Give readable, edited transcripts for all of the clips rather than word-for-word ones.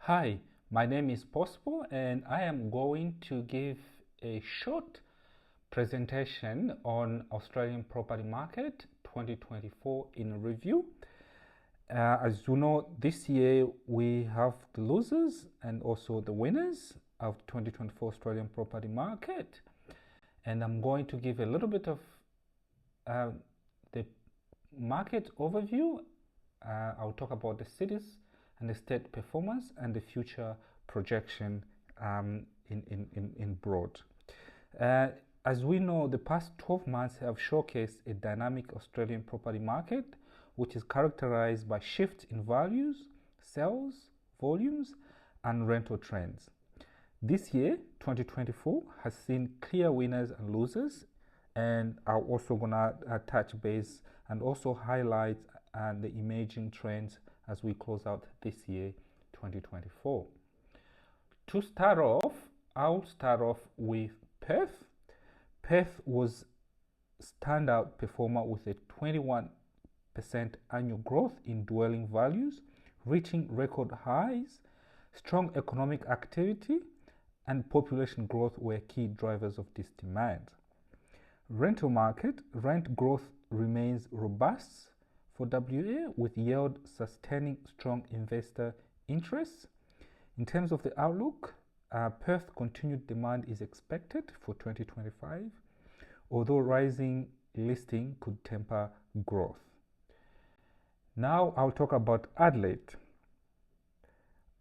Hi, my name is Possible and I am going to give a short presentation on Australian property market 2024 in review. As you know, this year we have the losers and also the winners of 2024 Australian property market, and I'm going to give a little bit of the market overview. I'll talk about the cities and the state performance and the future projection in broad. As we know, the past 12 months have showcased a dynamic Australian property market, which is characterized by shifts in values, sales, volumes, and rental trends. This year, 2024, has seen clear winners and losers, and I'm also gonna touch base and also highlight the emerging trends as we close out this year, 2024. To start off, I'll start off with Perth. Perth was standout performer with a 21% annual growth in dwelling values, reaching record highs. Strong economic activity and population growth were key drivers of this demand. Rental market, rent growth remains robust for WA, with yield sustaining strong investor interest. In terms of the outlook, Perth continued demand is expected for 2025, although rising listing could temper growth. Now I'll talk about Adelaide.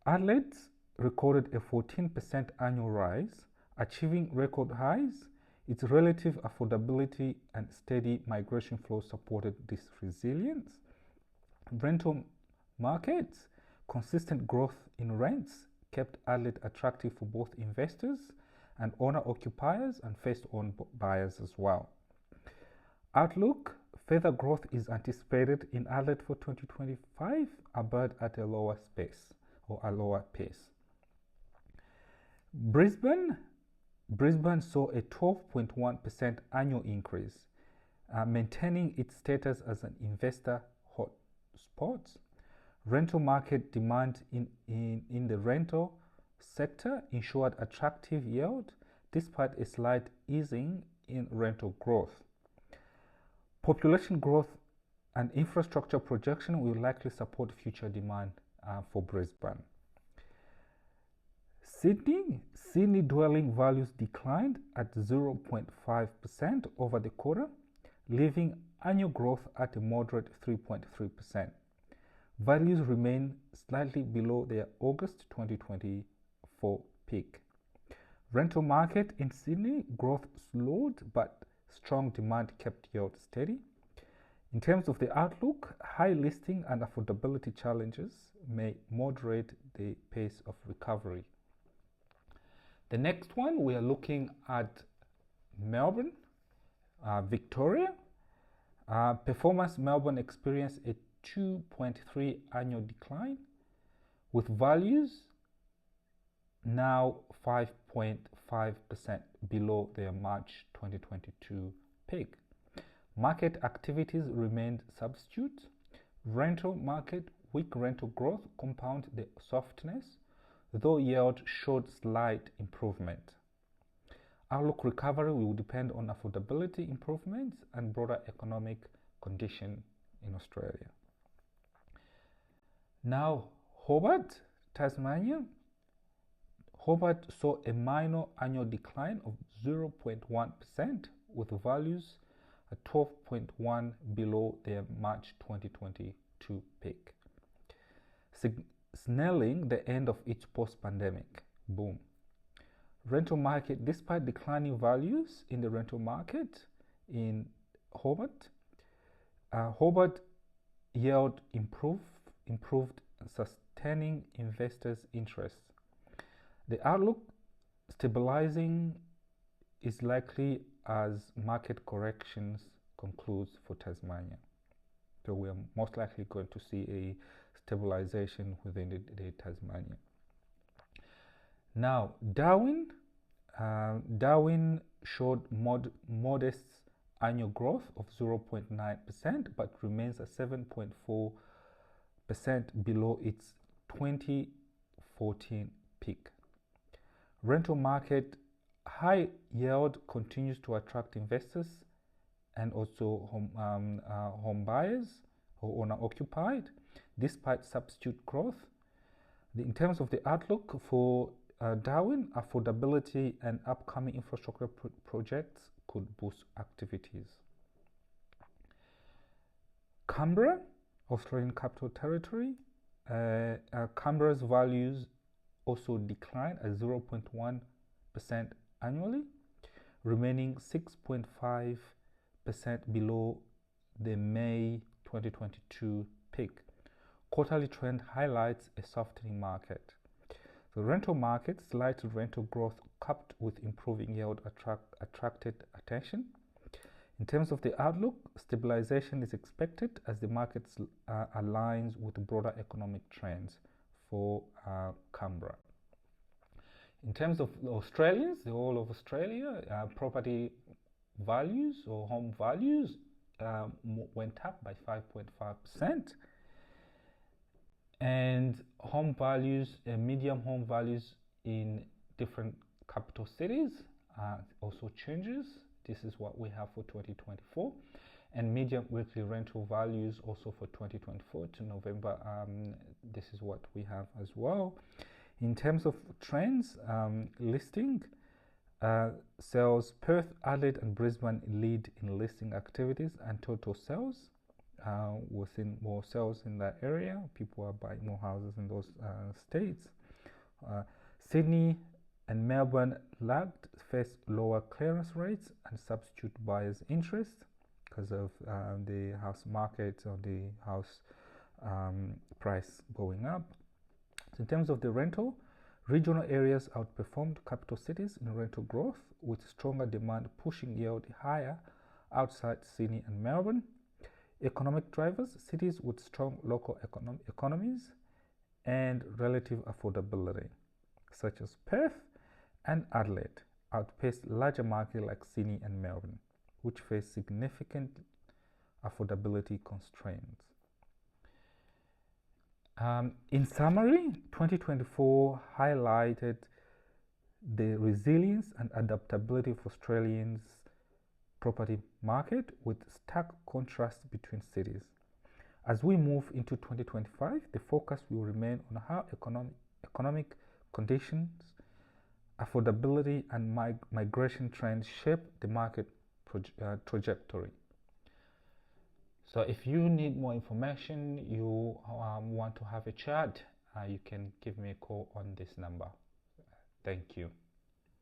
Adelaide recorded a 14% annual rise, achieving record highs. Its relative affordability and steady migration flow supported this resilience. Rental markets, consistent growth in rents kept Adelaide attractive for both investors and owner-occupiers and first-home buyers as well. Outlook, further growth is anticipated in Adelaide for 2025, but at a lower pace. Brisbane saw a 12.1% annual increase, maintaining its status as an investor hotspot. Rental market demand in the rental sector ensured attractive yield despite a slight easing in rental growth. Population growth and infrastructure projection will likely support future demand for Brisbane. Sydney dwelling values declined at 0.5% over the quarter, leaving annual growth at a moderate 3.3%. Values remain slightly below their August 2024 peak. Rental market in Sydney growth slowed, but strong demand kept yield steady. In terms of the outlook, high listing and affordability challenges may moderate the pace of recovery. The next one, we are looking at Melbourne, Victoria. Performance Melbourne experienced a 2.3 annual decline, with values now 5.5% below their March 2022 peak. Market activities remained subdued. Rental market, weak rental growth compounded the softness, though yield showed slight improvement. Outlook recovery will depend on affordability improvements and broader economic condition in Australia. Now, Hobart, Tasmania. Hobart saw a minor annual decline of 0.1%, with values at 12.1 below their March 2022 peak, signaling the end of its post-pandemic boom. Rental market, despite declining values in the rental market in Hobart, Hobart yield improved, sustaining investors' interest. The outlook stabilizing is likely as market corrections concludes for Tasmania. So we are most likely going to see a stabilization within the Tasmania. Now, Darwin showed modest annual growth of 0.9%, but remains at 7.4% below its 20 2014 peak. Rental market high yield continues to attract investors and also home buyers or owner occupied despite substitute growth. In terms of the outlook for Darwin, affordability and upcoming infrastructure projects could boost activities. Canberra, Australian Capital Territory, Canberra's values also declined at 0.1% annually, remaining 6.5% below the May 2022 peak. Quarterly trend highlights a softening market. The rental market, slight rental growth coupled with improving yield attracted attention. In terms of the outlook, stabilization is expected as the market aligns with broader economic trends for Canberra. In terms of Australians, the whole of Australia, property values or home values went up by 5.5%. And home values, medium home values in different capital cities also changes. This is what we have for 2024. And medium weekly rental values also for 2024 to November. This is what we have as well. In terms of trends, listing, sales, Perth, Adelaide and Brisbane lead in listing activities and total sales. We're seeing more sales in that area. People are buying more houses in those states. Sydney and Melbourne lagged, faced lower clearance rates and substitute buyers' interest because of the house market or the house price going up. So in terms of the rental, regional areas outperformed capital cities in rental growth, with stronger demand pushing yield higher outside Sydney and Melbourne. Economic drivers, cities with strong local economies and relative affordability, such as Perth and Adelaide, outpaced larger markets like Sydney and Melbourne, which face significant affordability constraints. In summary, 2024 highlighted the resilience and adaptability of Australians' property market with stark contrast between cities. As we move into 2025, the focus will remain on how economic conditions, affordability and migration trends shape the market trajectory. So if you need more information, you want to have a chat, you can give me a call on this number. Thank you.